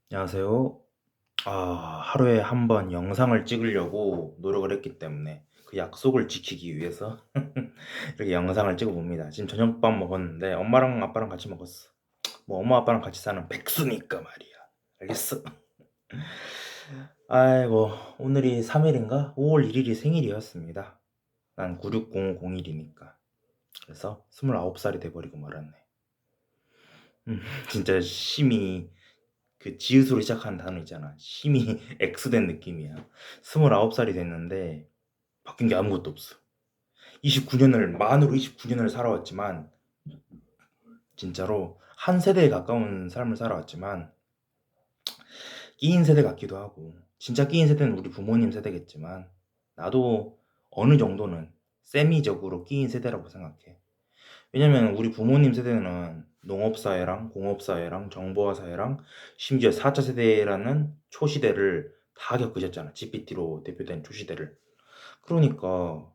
안녕하세요. 하루에 한 번 영상을 찍으려고 노력을 했기 때문에 그 약속을 지키기 위해서 이렇게 영상을 찍어 봅니다. 지금 저녁밥 먹었는데 엄마랑 아빠랑 같이 먹었어. 뭐 엄마 아빠랑 같이 사는 백수니까 말이야. 알겠어? 아이고, 오늘이 3일인가? 5월 1일이 생일이었습니다. 난 960501이니까. 그래서 29살이 돼버리고 말았네. 진짜 심히 그 지읒으로 시작하는 단어 있잖아. 심히 X된 느낌이야. 29살이 됐는데 바뀐 게 아무것도 없어. 29년을 만으로 29년을 살아왔지만 진짜로 한 세대에 가까운 삶을 살아왔지만 끼인 세대 같기도 하고 진짜 끼인 세대는 우리 부모님 세대겠지만 나도 어느 정도는 세미적으로 끼인 세대라고 생각해. 왜냐면 우리 부모님 세대는 농업사회랑 공업사회랑 정보화사회랑 심지어 4차 세대라는 초시대를 다 겪으셨잖아. GPT로 대표된 초시대를. 그러니까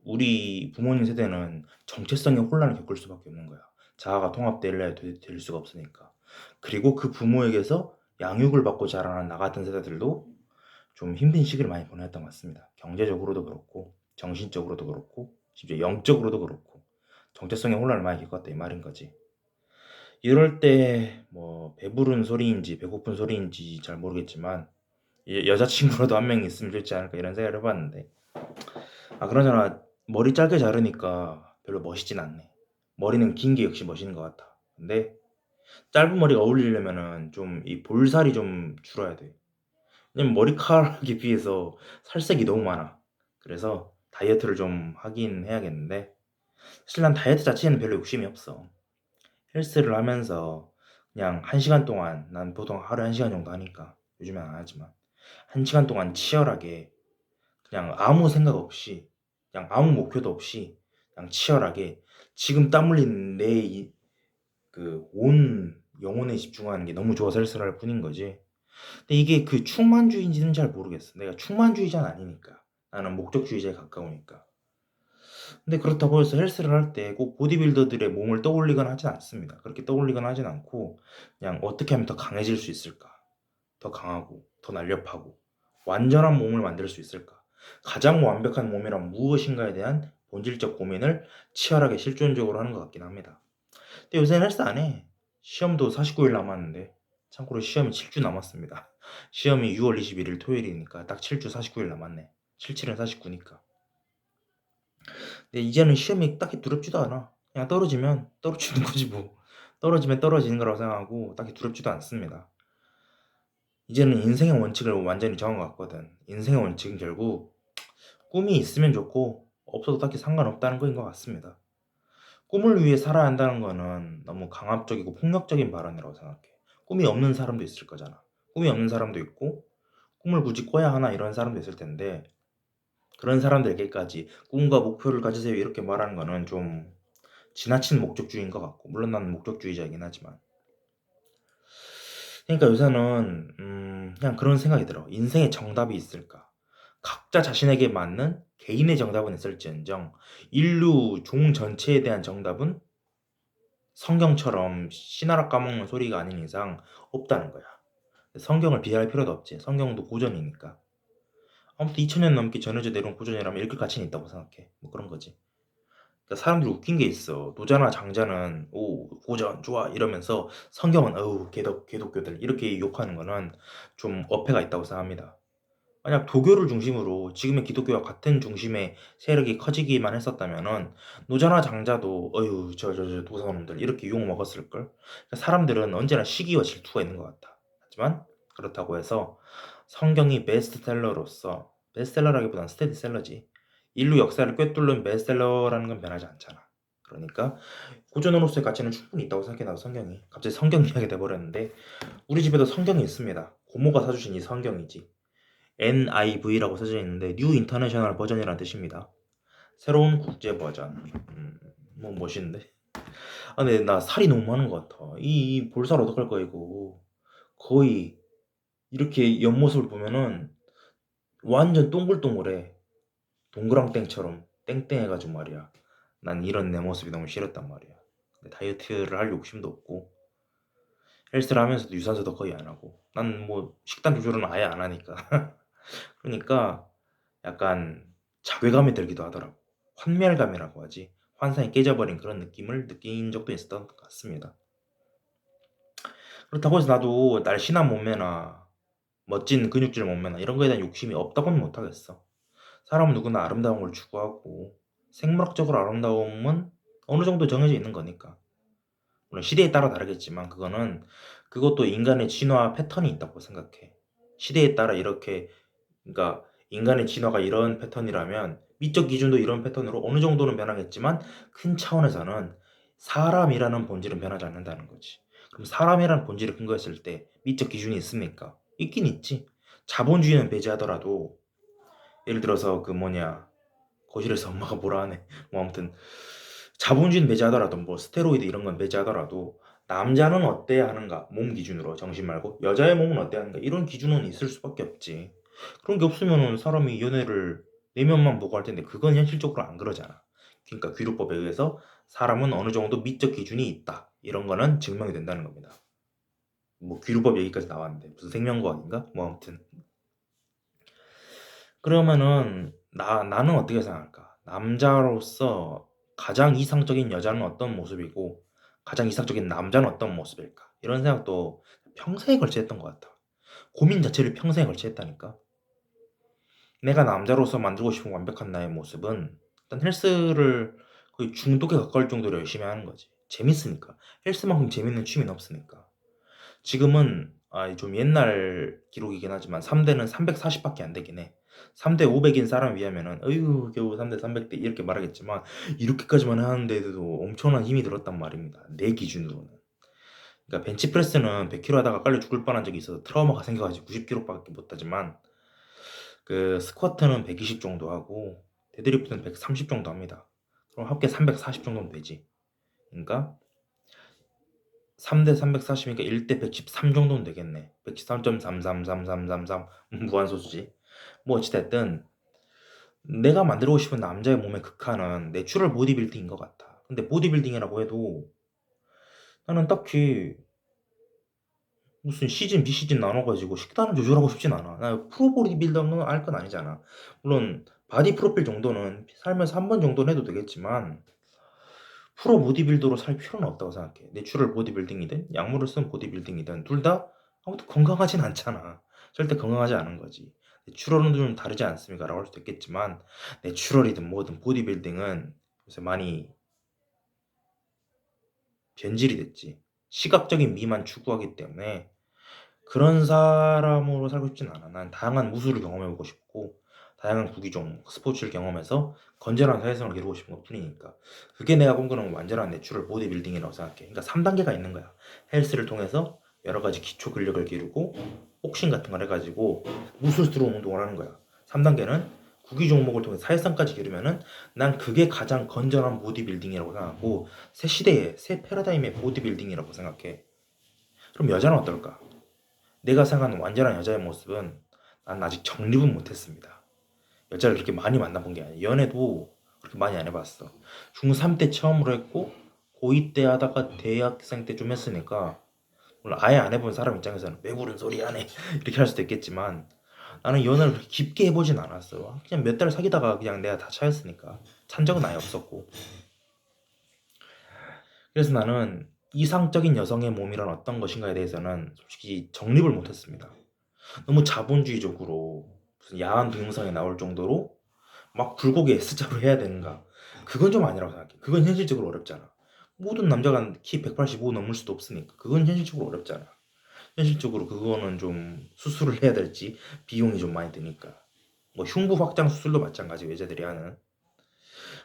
우리 부모님 세대는 정체성의 혼란을 겪을 수밖에 없는 거야. 자아가 통합될래 될 수가 없으니까. 그리고 그 부모에게서 양육을 받고 자라는 나 같은 세대들도 좀 힘든 시기를 많이 보냈던 것 같습니다. 경제적으로도 그렇고, 정신적으로도 그렇고, 심지어 영적으로도 그렇고, 정체성의 혼란을 많이 겪었다 이 말인 거지. 이럴 때 뭐 배부른 소리인지 배고픈 소리인지 잘 모르겠지만 여자친구라도 한 명 있으면 좋지 않을까 이런 생각을 해봤는데 그러잖아. 머리 짧게 자르니까 별로 멋있진 않네. 머리는 긴 게 역시 멋있는 것 같아. 근데 짧은 머리가 어울리려면은 좀 이 볼살이 좀 줄어야 돼. 왜냐면 머리카락에 비해서 살색이 너무 많아. 그래서 다이어트를 좀 하긴 해야겠는데 사실 난 다이어트 자체에는 별로 욕심이 없어. 헬스를 하면서 그냥 1시간 동안 난 보통 하루에 1시간 정도 하니까 요즘엔 안 하지만 1시간 동안 치열하게 그냥 아무 생각 없이 그냥 아무 목표도 없이 그냥 치열하게 지금 땀 흘리는 내 그 온 영혼에 집중하는 게 너무 좋아서 헬스를 할 뿐인 거지. 근데 이게 그 충만주의인지는 잘 모르겠어. 내가 충만주의자는 아니니까. 나는 목적주의자에 가까우니까. 근데 그렇다고 해서 헬스를 할 때 꼭 보디빌더들의 몸을 떠올리거나 하진 않습니다. 그렇게 떠올리거나 하진 않고 그냥 어떻게 하면 더 강해질 수 있을까? 더 강하고 더 날렵하고 완전한 몸을 만들 수 있을까? 가장 완벽한 몸이란 무엇인가에 대한 본질적 고민을 치열하게 실존적으로 하는 것 같긴 합니다. 근데 요새는 헬스 안 해. 시험도 49일 남았는데 참고로 시험이 7주 남았습니다. 시험이 6월 21일 토요일이니까 딱 7주 49일 남았네. 77은 49니까. 근데 이제는 시험이 딱히 두렵지도 않아. 그냥 떨어지면 떨어지는 거지 뭐. 떨어지면 떨어지는 거라고 생각하고 딱히 두렵지도 않습니다. 이제는 인생의 원칙을 완전히 정한 것 같거든. 인생의 원칙은 결국 꿈이 있으면 좋고 없어도 딱히 상관없다는 거인 것 같습니다. 꿈을 위해 살아야 한다는 거는 너무 강압적이고 폭력적인 발언이라고 생각해. 꿈이 없는 사람도 있을 거잖아. 꿈이 없는 사람도 있고 꿈을 굳이 꿔야 하나 이런 사람도 있을 텐데 그런 사람들에게까지 꿈과 목표를 가지세요 이렇게 말하는 거는 좀 지나친 목적주의인 것 같고 물론 나는 목적주의자이긴 하지만 그러니까 요새는 그냥 그런 생각이 들어. 인생에 정답이 있을까? 각자 자신에게 맞는 개인의 정답은 있을지언정 인류 종 전체에 대한 정답은 성경처럼 신하라 까먹는 소리가 아닌 이상 없다는 거야. 성경을 비하할 필요도 없지. 성경도 고전이니까. 아무튼 2000년 넘게 전해져 내려온 고전이라면 읽을 가치는 있다고 생각해. 뭐 그런 거지. 그러니까 사람들이 웃긴 게 있어. 노자나 장자는 오 고전 좋아 이러면서 성경은 어우 개독교들 이렇게 욕하는 거는 좀 어폐가 있다고 생각합니다. 만약 도교를 중심으로 지금의 기독교와 같은 중심의 세력이 커지기만 했었다면은 노자나 장자도 어휴 저 도사놈들 이렇게 욕 먹었을걸. 그러니까 사람들은 언제나 시기와 질투가 있는 것 같아. 하지만 그렇다고 해서 성경이 베스트셀러로서 베스트셀러라기보다는 스테디셀러지. 인류 역사를 꿰뚫는 베스트셀러라는 건 변하지 않잖아. 그러니까 고전으로서의 가치는 충분히 있다고 생각해 나도 성경이. 갑자기 성경 이야기 돼버렸는데 우리 집에도 성경이 있습니다. 고모가 사주신 이 성경이지. NIV라고 써져 있는데 뉴 인터내셔널 버전이라는 뜻입니다. 새로운 국제 버전. 뭐 멋있는데. 근데 나 살이 너무 많은 것 같아. 이 볼살 어떡할 거야 이거. 거의 이렇게 옆모습을 보면은 완전 동글동글해. 동그랑땡처럼 땡땡해가지고 말이야. 난 이런 내 모습이 너무 싫었단 말이야. 근데 다이어트를 할 욕심도 없고 헬스를 하면서도 유산소도 거의 안 하고 난 뭐 식단 조절은 아예 안 하니까 그러니까 약간 자괴감이 들기도 하더라고. 환멸감이라고 하지. 환상이 깨져버린 그런 느낌을 느낀 적도 있었던 것 같습니다. 그렇다고 해서 나도 날씬한 몸매나 멋진 근육질 몸매나 이런 거에 대한 욕심이 없다고는 못하겠어. 사람은 누구나 아름다운 걸 추구하고 생물학적으로 아름다움은 어느 정도 정해져 있는 거니까. 물론 시대에 따라 다르겠지만 그것도 인간의 진화 패턴이 있다고 생각해. 시대에 따라 이렇게 그러니까 인간의 진화가 이런 패턴이라면 미적 기준도 이런 패턴으로 어느 정도는 변하겠지만 큰 차원에서는 사람이라는 본질은 변하지 않는다는 거지. 그럼 사람이라는 본질을 근거했을 때 미적 기준이 있습니까? 있긴 있지. 자본주의는 배제하더라도 예를 들어서 그 뭐냐 거실에서 엄마가 뭐라 하네. 뭐 아무튼 자본주의는 배제하더라도 뭐 스테로이드 이런 건 배제하더라도 남자는 어때야 하는가 몸 기준으로 정신 말고 여자의 몸은 어때야 하는가 이런 기준은 있을 수밖에 없지. 그런 게 없으면은 사람이 연애를 내면만 보고 할 텐데 그건 현실적으로 안 그러잖아. 그러니까 귀류법에 의해서 사람은 어느 정도 미적 기준이 있다 이런 거는 증명이 된다는 겁니다. 뭐 귀류법 얘기까지 나왔는데 무슨 생명과학인가? 뭐 아무튼 그러면은 나는 어떻게 생각할까? 남자로서 가장 이상적인 여자는 어떤 모습이고 가장 이상적인 남자는 어떤 모습일까? 이런 생각도 평생에 걸쳐 했던 것 같아. 고민 자체를 평생에 걸쳐 했다니까. 내가 남자로서 만들고 싶은 완벽한 나의 모습은 일단 헬스를 거의 중독에 가까울 정도로 열심히 하는 거지. 재밌으니까. 헬스만큼 재밌는 취미는 없으니까. 지금은 좀 옛날 기록이긴 하지만 3대는 340밖에 안 되긴 해. 3대 500인 사람 비하면은 어휴 겨우 3대 300대 이렇게 말하겠지만 이렇게까지만 하는데도 엄청난 힘이 들었단 말입니다. 내 기준으로는. 그러니까 벤치프레스는 100kg 하다가 깔려 죽을 뻔한 적이 있어서 트라우마가 생겨가지고 90kg밖에 못 하지만 그 스쿼트는 120 정도 하고 데드리프트는 130 정도 합니다. 그럼 합계 340 정도는 되지. 그러니까 3대 340이니까 1대 113 정도는 되겠네. 113.3333333 무한소수지. 뭐 어찌됐든 내가 만들고 싶은 남자의 몸의 극한은 내추럴 보디빌딩인 것 같아. 근데 보디빌딩이라고 해도 나는 딱히 무슨 시즌 비시즌 나눠가지고 식단을 조절하고 싶진 않아. 나 프로 보디빌더는 알 건 아니잖아. 물론 바디 프로필 정도는 살면서 한 번 정도는 해도 되겠지만 프로 보디빌더로 살 필요는 없다고 생각해. 내추럴 보디빌딩이든 약물을 쓴 보디빌딩이든 둘 다 아무튼 건강하진 않잖아. 절대 건강하지 않은 거지. 내추럴은 좀 다르지 않습니까? 라고 할 수도 있겠지만 내추럴이든 뭐든 보디빌딩은 요새 많이 변질이 됐지. 시각적인 미만 추구하기 때문에 그런 사람으로 살고 싶진 않아. 난 다양한 무술을 경험해보고 싶고 다양한 구기 종목, 스포츠를 경험해서 건전한 사회생활을 이루고 싶은 것 뿐이니까 그게 내가 꿈꾸는 완전한 내추럴 보디빌딩이라고 생각해. 그러니까 3단계가 있는 거야. 헬스를 통해서 여러 가지 기초 근력을 기르고 복싱 같은 걸 해가지고 무술스러운 운동을 하는 거야. 3단계는 구기 종목을 통해 사회성까지 기르면은 난 그게 가장 건전한 보디빌딩이라고 생각하고 새 시대의 새 패러다임의 보디빌딩이라고 생각해. 그럼 여자는 어떨까? 내가 생각하는 완전한 여자의 모습은 난 아직 정립은 못했습니다. 여자를 그렇게 많이 만나본 게 아니야. 연애도 그렇게 많이 안 해봤어. 중3 때 처음으로 했고 고2 때 하다가 대학생 때 좀 했으니까 물론 아예 안 해본 사람 입장에서는 왜 그런 소리 하네 이렇게 할 수도 있겠지만 나는 연애를 그렇게 깊게 해보진 않았어. 그냥 몇 달 사귀다가 그냥 내가 다 차였으니까 찬 적은 아예 없었고 그래서 나는 이상적인 여성의 몸이란 어떤 것인가에 대해서는 솔직히 정립을 못했습니다. 너무 자본주의적으로 무슨 야한 동영상에 나올 정도로 막 굴곡의 S자로 해야 되는가? 그건 좀 아니라고 생각해. 그건 현실적으로 어렵잖아. 모든 남자가 키 185 넘을 수도 없으니까 그건 현실적으로 어렵잖아. 현실적으로 그거는 좀 수술을 해야 될지 비용이 좀 많이 드니까. 뭐 흉부 확장 수술도 마찬가지고 여자들이 하는.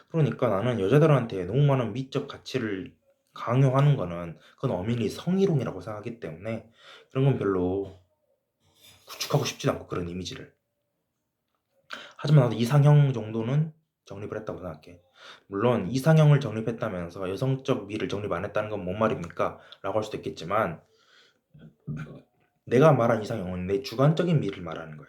그러니까 나는 여자들한테 너무 많은 미적 가치를 강요하는 거는 그건 엄연히 성희롱이라고 생각하기 때문에 그런 건 별로 구축하고 싶지 않고 그런 이미지를. 하지만 나도 이상형 정도는 정립을 했다고 생각해. 물론 이상형을 정립했다면서 여성적 미를 정립 안 했다는 건 뭔 말입니까? 라고 할 수도 있겠지만 내가 말한 이상형은 내 주관적인 미를 말하는 거야.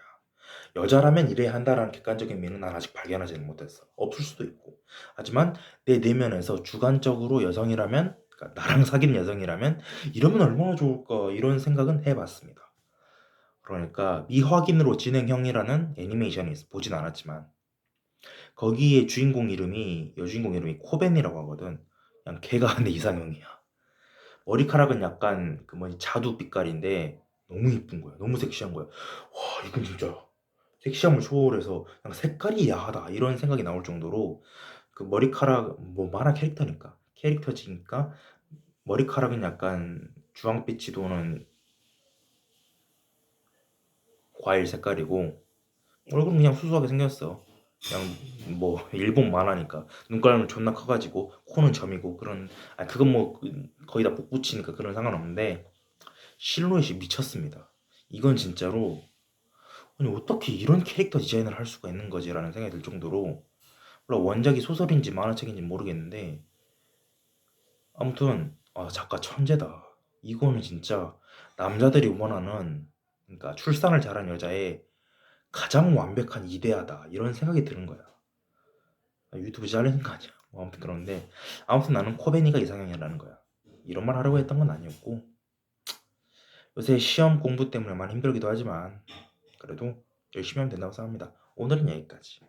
여자라면 이래야 한다라는 객관적인 미는 난 아직 발견하지는 못했어. 없을 수도 있고. 하지만 내 내면에서 주관적으로 여성이라면, 그러니까 나랑 사귀는 여성이라면 이러면 얼마나 좋을까 이런 생각은 해봤습니다. 그러니까 미확인으로 진행형이라는 애니메이션이 있어. 보진 않았지만 거기에 여주인공 이름이 코벤이라고 하거든. 그냥 걔가 내 이상형이야. 머리카락은 약간 그 뭐지 자두 빛깔인데 너무 이쁜 거야. 너무 섹시한 거야. 와 이건 진짜 섹시함을 초월해서 그냥 색깔이 야하다 이런 생각이 나올 정도로 그 머리카락 뭐 만화 캐릭터지니까 머리카락은 약간 주황빛이 도는 과일 색깔이고 얼굴은 그냥 수수하게 생겼어. 그냥 뭐 일본 만화니까 눈가는 존나 커가지고 코는 점이고 그런 그건 뭐 거의 다 복붙이니까 그런 상관없는데 실루엣이 미쳤습니다. 이건 진짜로 아니 어떻게 이런 캐릭터 디자인을 할 수가 있는 거지라는 생각이 들 정도로 물론 원작이 소설인지 만화책인지 모르겠는데 아무튼 작가 천재다. 이거는 진짜 남자들이 원하는 그러니까 출산을 잘한 여자의 가장 완벽한 이데아다 이런 생각이 드는 거야. 유튜브 잘리는 거 아니야. 뭐 아무튼 그런데 아무튼 나는 코베니가 이상형이라는 거야. 이런 말 하려고 했던 건 아니었고 요새 시험 공부 때문에 많이 힘들기도 하지만 그래도 열심히 하면 된다고 생각합니다. 오늘은 여기까지.